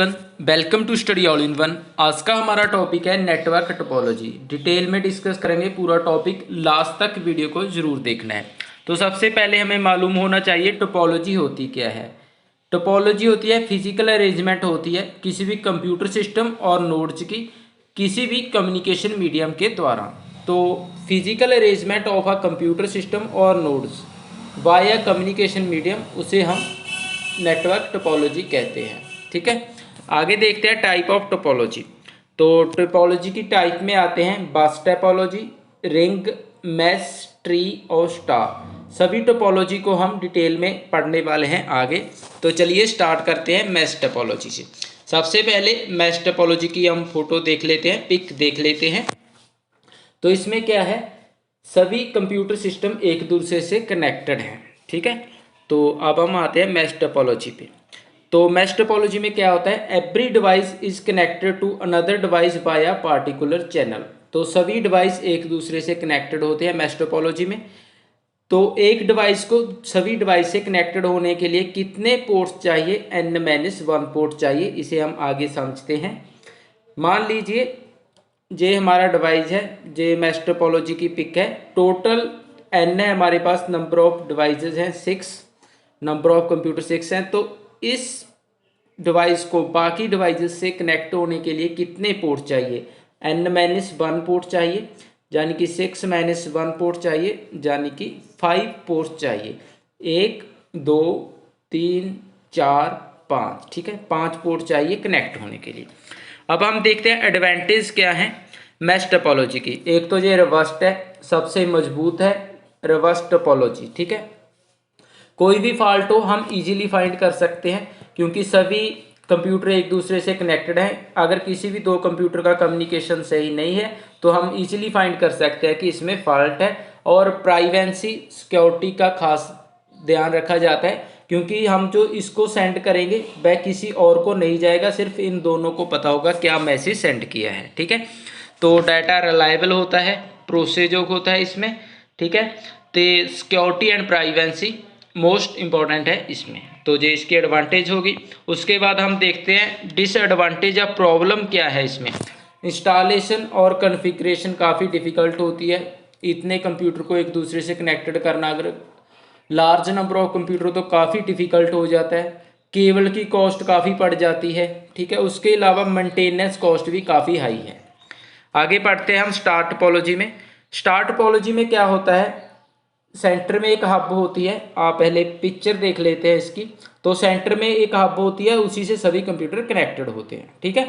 One welcome to study all in one. आज का हमारा टॉपिक है नेटवर्क टोपोलॉजी। डिटेल में डिस्कस करेंगे पूरा टॉपिक, लास्ट तक वीडियो को जरूर देखना है। तो सबसे पहले हमें मालूम होना चाहिए टोपोलॉजी होती क्या है। टोपोलॉजी होती है फिजिकल अरेंजमेंट होती है किसी भी कंप्यूटर सिस्टम और नोड्स की किसी भी कम्युनिकेशन मीडियम के द्वारा। तो physical arrangement of a computer system और नोड्स वाया कम्युनिकेशन मीडियम, उसे हम नेटवर्क टोपोलॉजी कहते हैं। ठीक है, आगे देखते हैं टाइप ऑफ टोपोलॉजी। तो टोपोलॉजी की टाइप में आते हैं bus topology, ring, mesh, tree और स्टार। सभी टोपोलॉजी को हम डिटेल में पढ़ने वाले हैं आगे। तो चलिए स्टार्ट करते हैं मैश टोपोलॉजी से। सबसे पहले मैश टोपोलॉजी की हम फोटो देख लेते हैं, पिक देख लेते हैं। तो इसमें क्या है, सभी कंप्यूटर सिस्टम एक दूसरे से कनेक्टेड हैं। ठीक है, तो अब हम आते हैं मैश टोपोलॉजी पे। तो मैश टोपोलॉजी में क्या होता है, every device is connected to another device by a particular channel. तो सभी डिवाइस एक दूसरे से कनेक्टेड होते हैं मैश टोपोलॉजी में। तो एक डिवाइस को सभी डिवाइस से कनेक्टेड होने के लिए कितने पोर्ट्स चाहिए, n-1 पोर्ट चाहिए। इसे हम आगे समझते हैं। मान लीजिए ये हमारा डिवाइस है, ये मैश टोपोलॉजी की पिक है। टोटल n है हमारे पास, नंबर ऑफ डिवाइसेस हैं 6, नंबर ऑफ कंप्यूटर 6 हैं। तो इस डिवाइस को बाकी डिवाइसेस से कनेक्ट होने के लिए कितने पोर्ट चाहिए, n-1 पोर्ट चाहिए, यानी कि 6-1 पोर्ट चाहिए, यानी कि 5 पोर्ट चाहिए। 1 2 3 4 5, ठीक है, 5 पोर्ट चाहिए कनेक्ट होने के लिए। अब हम देखते हैं एडवांटेज क्या है मैश टोपोलॉजी की। एक तो ये रोबस्ट है, सबसे मजबूत है रोबस्ट टोपोलॉजी। ठीक है, कोई भी फॉल्ट हो हम इजीली फाइंड कर सकते हैं क्योंकि सभी कंप्यूटर एक दूसरे से कनेक्टेड हैं। अगर किसी भी दो कंप्यूटर का कम्युनिकेशन सही नहीं है तो हम इजीली फाइंड कर सकते हैं कि इसमें फॉल्ट है। और प्राइवेसी सिक्योरिटी का खास ध्यान रखा जाता है क्योंकि हम जो इसको सेंड करेंगे वह किसी और को नहीं जाएगा, सिर्फ इन दोनों को पता होगा क्या मैसेज सेंड किया है। ठीक है, तो डाटा रिलायबल होता है, प्रोसेजर होता है इसमें। ठीक है, तो security and privacy most important है इसमें। तो ये इसकी एडवांटेज होगी। उसके बाद हम देखते हैं डिसएडवांटेज या प्रॉब्लम क्या है इसमें। इंस्टॉलेशन और कॉन्फ़िगरेशन काफ़ी डिफ़िकल्ट होती है। इतने कंप्यूटर को एक दूसरे से कनेक्टेड करना, अगर लार्ज नंबर ऑफ कंप्यूटर तो काफ़ी डिफ़िकल्ट हो जाता है। केबल की कॉस्ट काफ़ी पड़ जाती है। ठीक है, उसके अलावा मेंटेनेंस कॉस्ट भी काफ़ी हाई है। आगे पढ़ते हैं हम स्टार टोपोलॉजी में। स्टार टोपोलॉजी में क्या होता है, सेंटर में एक हब होती है। आप पहले पिक्चर देख लेते हैं इसकी। तो सेंटर में एक हब होती है, उसी से सभी कंप्यूटर कनेक्टेड होते हैं। ठीक है,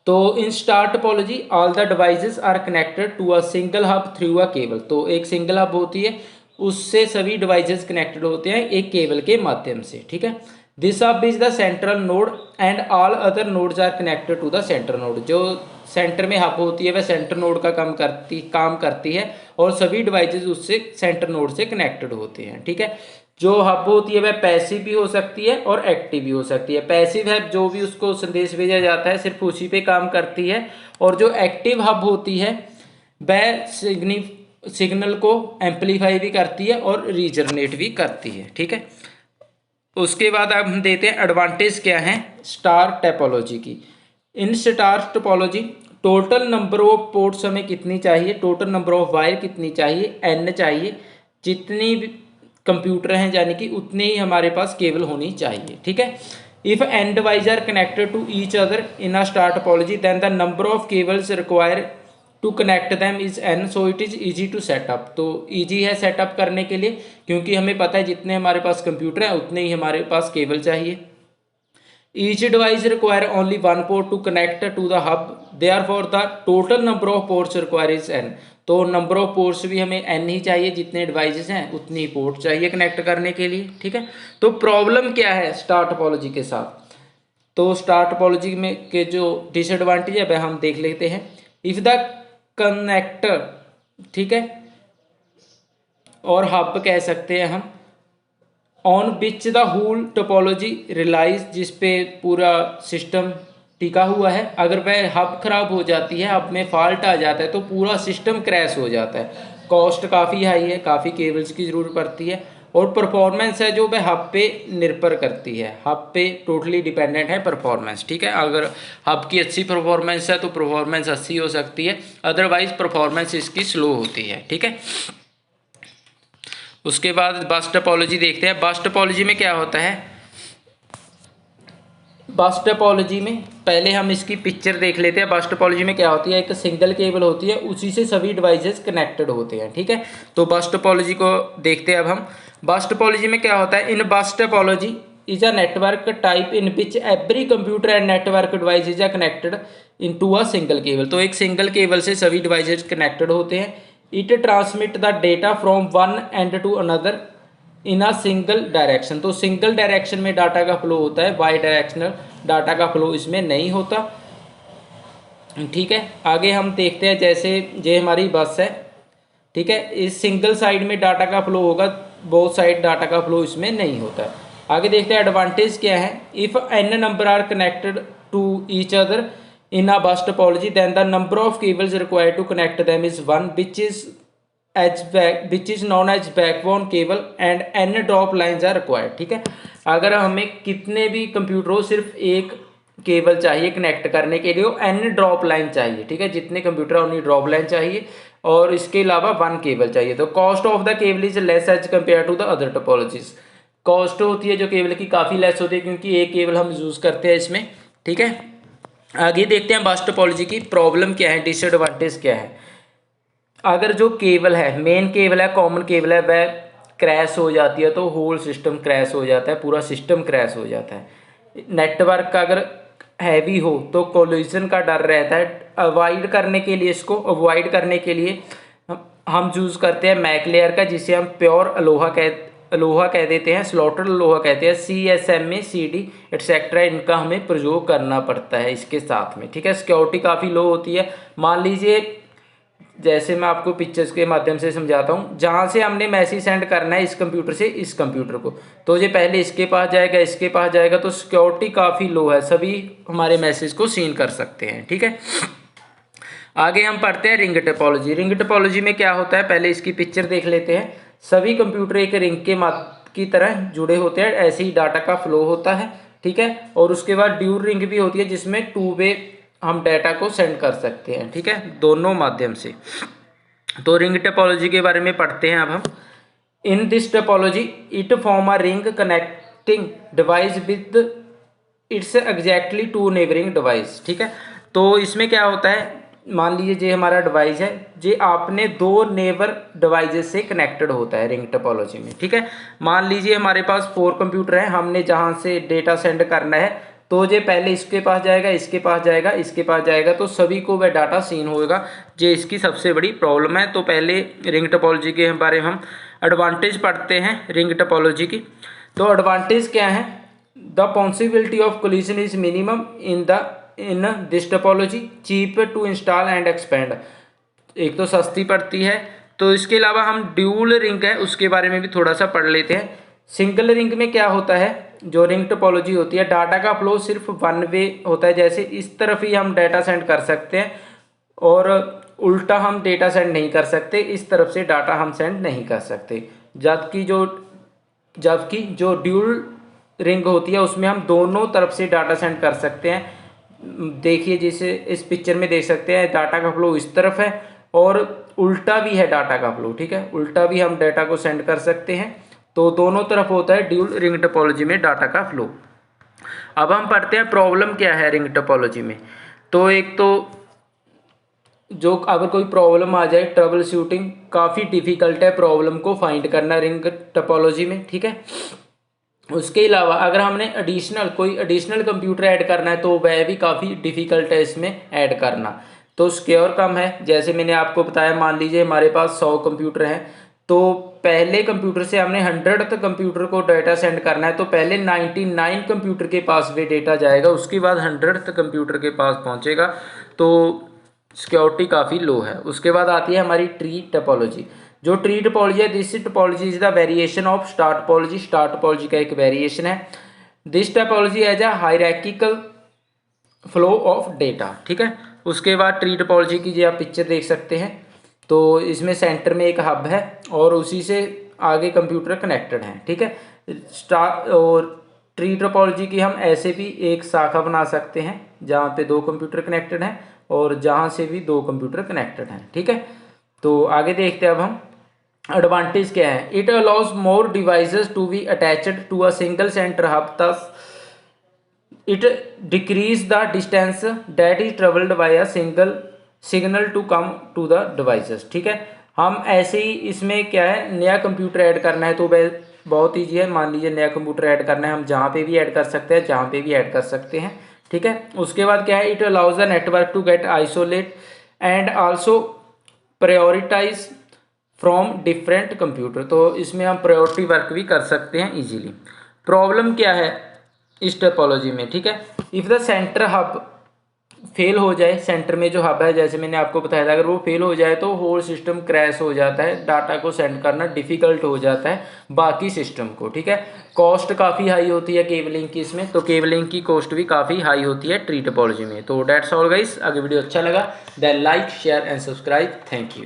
तो in star topology all the devices are connected to a single hub through a cable. तो एक सिंगल हब होती है, उससे सभी डिवाइसेस कनेक्टेड होते हैं एक केबल के माध्यम से। ठीक है, this hub is the central node and all other nodes are connected to the center node. जो सेंटर में हब होती है वह सेंटर नोड का काम करती है और सभी डिवाइसेस उससे सेंटर नोड से कनेक्टेड होते हैं। ठीक है, जो हब होती है वह पैसिव भी हो सकती है और एक्टिव भी हो सकती है। पैसिव है, जो भी उसको संदेश भेजा जाता है सिर्फ उसी पे काम करती है। और जो एक्टिव हब होती है वह सिग्नल को एम्पलीफाई भी करती है और रीजनरेट भी करती है। ठीक है, उसके बाद अब हम देते हैं एडवांटेज क्या है स्टार टोपोलॉजी की। In star topology total number of ports हमें कितनी चाहिए, टोटल नंबर ऑफ वायर कितनी चाहिए, n चाहिए। जितनी भी कंप्यूटर हैं यानी कि उतनी ही हमारे पास केबल होनी चाहिए। ठीक है, if n device are connected to each other in a star topology then the number of cables require to connect them is n, so it is easy to setup. तो ईजी है setup करने के लिए क्योंकि हमें पता है जितने हमारे पास कंप्यूटर हैं उतने ही हमारे पास केबल चाहिए। Each device require only 1 port to connect to the hub, therefore the total number of ports require is n। तो नंबर ऑफ पोर्ट्स भी हमें n ही चाहिए, जितने डिवाइसेस हैं उतनी पोर्ट चाहिए कनेक्ट करने के लिए। ठीक है, तो प्रॉब्लम क्या है स्टार टोपोलॉजी के साथ। तो स्टार टोपोलॉजी में के जो डिसएडवांटेज है वह हम देख लेते हैं। इफ द कनेक्टर, ठीक है, और हब कह सकते हैं हम, on which the whole topology relies, जिस पे पूरा सिस्टम टिका हुआ है, अगर वह हब खराब हो जाती है, हब में फॉल्ट आ जाता है तो पूरा सिस्टम क्रैश हो जाता है। कॉस्ट काफ़ी हाई है, काफ़ी केबल्स की ज़रूरत पड़ती है और परफॉर्मेंस है जो वह हब पे निर्भर करती है, हब पे टोटली डिपेंडेंट है परफॉर्मेंस, ठीक है। अगर हब की अच्छी परफॉर्मेंस है तो परफॉर्मेंस अच्छी हो सकती है, अदरवाइज परफॉर्मेंस इसकी स्लो होती है, ठीक है। उसके बाद बस टोपोलॉजी देखते हैं। बस टोपोलॉजी में क्या होता है, बस टोपोलॉजी में पहले हम इसकी पिक्चर देख लेते हैं। बस टोपोलॉजी में क्या होती है, एक सिंगल केबल होती है, उसी से सभी डिवाइसेस कनेक्टेड होते हैं, ठीक है। तो बस टोपोलॉजी को देखते हैं अब हम। बस टोपोलॉजी में क्या होता है, in bus topology is a network type in which every computer and network device is connected into a single cable. तो एक सिंगल केबल से सभी डिवाइसेस कनेक्टेड होते हैं। It transmit the data from one end to another in a single direction. तो single direction में data का flow होता है, बाई डायरेक्शनल डाटा का फ्लो इसमें नहीं होता, ठीक है। आगे हम देखते हैं, जैसे ये हमारी बस है, ठीक है, इस सिंगल साइड में डाटा का फ्लो होगा, बोथ साइड डाटा का फ्लो इसमें नहीं होता है। आगे देखते हैं एडवांटेज क्या है। If n number are connected to each other in a bus topology then the number of cables required to connect them is one which is known as backbone cable and n drop lines are required, ठीक है। अगर हमें कितने भी computer हो, सिर्फ एक cable चाहिए कनेक्ट करने के लिए, n ड्रॉप लाइन चाहिए, ठीक है। जितने कंप्यूटर है उतनी ड्रॉप लाइन चाहिए, और इसके अलावा वन केबल चाहिए। तो cost of the cable is less as compare to the other topologies. Cost होती है जो केबल की काफ़ी लेस होती है, क्योंकि एक केबल हम यूज़ करते हैं इसमें, ठीक है। आगे देखते हैं बस टोपोलॉजी की प्रॉब्लम क्या है, डिसएडवांटेज क्या है। अगर जो केबल है, मेन केबल है, कॉमन केबल है, वह क्रैश हो जाती है तो होल सिस्टम क्रैश हो जाता है, पूरा सिस्टम क्रैश हो जाता है। नेटवर्क अगर हैवी हो तो कोलिजन का डर रहता है। अवॉइड करने के लिए, इसको अवॉइड करने के लिए हम यूज़ करते हैं मैक लेयर का, जिसे हम प्योर लोहा कह देते हैं, स्लॉटर लोहा कहते हैं, CSMA CD एटसेट्रा, इनका हमें प्रयोग करना पड़ता है इसके साथ में, ठीक है। सिक्योरिटी काफ़ी लो होती है। मान लीजिए, जैसे मैं आपको पिक्चर्स के माध्यम से समझाता हूँ, जहाँ से हमने मैसेज सेंड करना है इस कंप्यूटर से इस कंप्यूटर को, तो ये पहले इसके पास जाएगा, इसके पास जाएगा, तो सिक्योरिटी काफ़ी लो है, सभी हमारे मैसेज को सीन कर सकते हैं, ठीक है। आगे हम पढ़ते हैं रिंग टोपोलॉजी। रिंग टोपोलॉजी में क्या होता है, पहले इसकी पिक्चर देख लेते हैं। सभी कंप्यूटर एक रिंग के की तरह जुड़े होते हैं, ऐसे ही डाटा का फ्लो होता है, ठीक है। और उसके बाद ड्यूल रिंग भी होती है, जिसमें टू वे हम डाटा को सेंड कर सकते हैं, ठीक है, दोनों माध्यम से। तो रिंग टोपोलॉजी के बारे में पढ़ते हैं अब हम। In this topology it form a ring connecting device with its exactly two neighbouring device, ठीक है। तो इसमें क्या होता है, मान लीजिए ये हमारा डिवाइस है, ये आपने दो नेबर डिवाइसेस से कनेक्टेड होता है रिंग टोपोलॉजी में, ठीक है। मान लीजिए हमारे पास 4 कंप्यूटर हैं, हमने जहाँ से डेटा सेंड करना है, तो ये पहले इसके पास जाएगा, इसके पास जाएगा, इसके पास जाएगा, तो सभी को वह डाटा सीन होगा। ये इसकी सबसे बड़ी प्रॉब्लम है। तो पहले रिंग टोपोलॉजी के बारे में हम एडवांटेज पढ़ते हैं रिंग टोपोलॉजी की। तो एडवांटेज क्या है, the possibility of collision is minimum in this topology, cheap to install and expand. एक तो सस्ती पड़ती है। तो इसके अलावा हम ड्यूल रिंग है उसके बारे में भी थोड़ा सा पढ़ लेते हैं। सिंगल रिंग में क्या होता है, जो रिंग टोपोलॉजी होती है, डाटा का फ्लो सिर्फ वन वे होता है, जैसे इस तरफ ही हम डाटा सेंड कर सकते हैं, और उल्टा हम डेटा सेंड नहीं कर सकते, इस तरफ से डाटा हम सेंड नहीं कर सकते। जबकि जो ड्यूल रिंग होती है उसमें हम दोनों तरफ से डाटा सेंड कर सकते हैं। देखिए, जैसे इस पिक्चर में देख सकते हैं, डाटा का फ्लो इस तरफ है और उल्टा भी है डाटा का फ्लो, ठीक है, उल्टा भी हम डाटा को सेंड कर सकते हैं। तो दोनों तरफ होता है ड्यूल रिंग टोपोलॉजी में डाटा का फ्लो। अब हम पढ़ते हैं प्रॉब्लम क्या है रिंग टोपोलॉजी में। तो एक तो जो अगर कोई प्रॉब्लम आ जाए, ट्रबल शूटिंग काफ़ी डिफ़िकल्ट है, प्रॉब्लम को फाइंड करना रिंग टोपोलॉजी में, ठीक है। उसके अलावा अगर हमने कोई एडिशनल कंप्यूटर ऐड करना है तो वह भी काफ़ी डिफ़िकल्ट है इसमें ऐड करना। तो सिक्योर कम है, जैसे मैंने आपको बताया, मान लीजिए हमारे पास 100 कंप्यूटर हैं, तो पहले कंप्यूटर से हमने 100th कंप्यूटर को डाटा सेंड करना है, तो पहले 99 कंप्यूटर के पास वे डेटा जाएगा, उसके बाद 100th कंप्यूटर के पास पहुंचेगा। तो सिक्योरिटी काफ़ी लो है। उसके बाद आती है हमारी ट्री टोपोलॉजी। जो ट्री टोपोलॉजी है, this topology is the variation of star topology. Star topology का एक वेरिएशन है। This topology as a hierarchical flow of data, ठीक है। उसके बाद ट्री टोपोलॉजी की जो आप पिक्चर देख सकते हैं, तो इसमें सेंटर में एक हब है और उसी से आगे कंप्यूटर कनेक्टेड हैं, ठीक है। और ट्री टोपोलॉजी की हम ऐसे भी एक शाखा बना सकते हैं जहाँ पे 2 कंप्यूटर कनेक्टेड हैं और जहाँ से भी 2 कंप्यूटर कनेक्टेड हैं, ठीक है। तो आगे देखते हैं अब हम एडवांटेज क्या है। It allows more devices to be attached to a single center hub, thus it decrease the distance that is traveled by a single signal to come to the devices, ठीक है। हम ऐसे ही इसमें क्या है, नया कंप्यूटर ऐड करना है तो बहुत ईजी है। मान लीजिए नया कंप्यूटर ऐड करना है, हम जहाँ पे भी ऐड कर सकते हैं, जहाँ पे भी ऐड कर सकते हैं, ठीक है। उसके बाद क्या है, it allows the network to get isolate and also prioritise from different computer. तो इसमें हम प्रायोरिटी वर्क भी कर सकते हैं इजीली। प्रॉब्लम क्या है इस टोपोलॉजी में, ठीक है। If the centre hub fail हो जाए, सेंटर में जो हब है जैसे मैंने आपको बताया था, अगर वो फेल हो जाए तो होल सिस्टम क्रैश हो जाता है, डाटा को सेंड करना डिफ़िकल्ट हो जाता है बाकी सिस्टम को, ठीक है। कॉस्ट काफ़ी हाई होती है केबलिंग की इसमें, तो केबलिंग की कॉस्ट भी काफ़ी हाई होती है ट्री टोपोलॉजी में। तो डेट्स ऑल गाइस, अगर वीडियो अच्छा लगा then like share and subscribe. Thank you.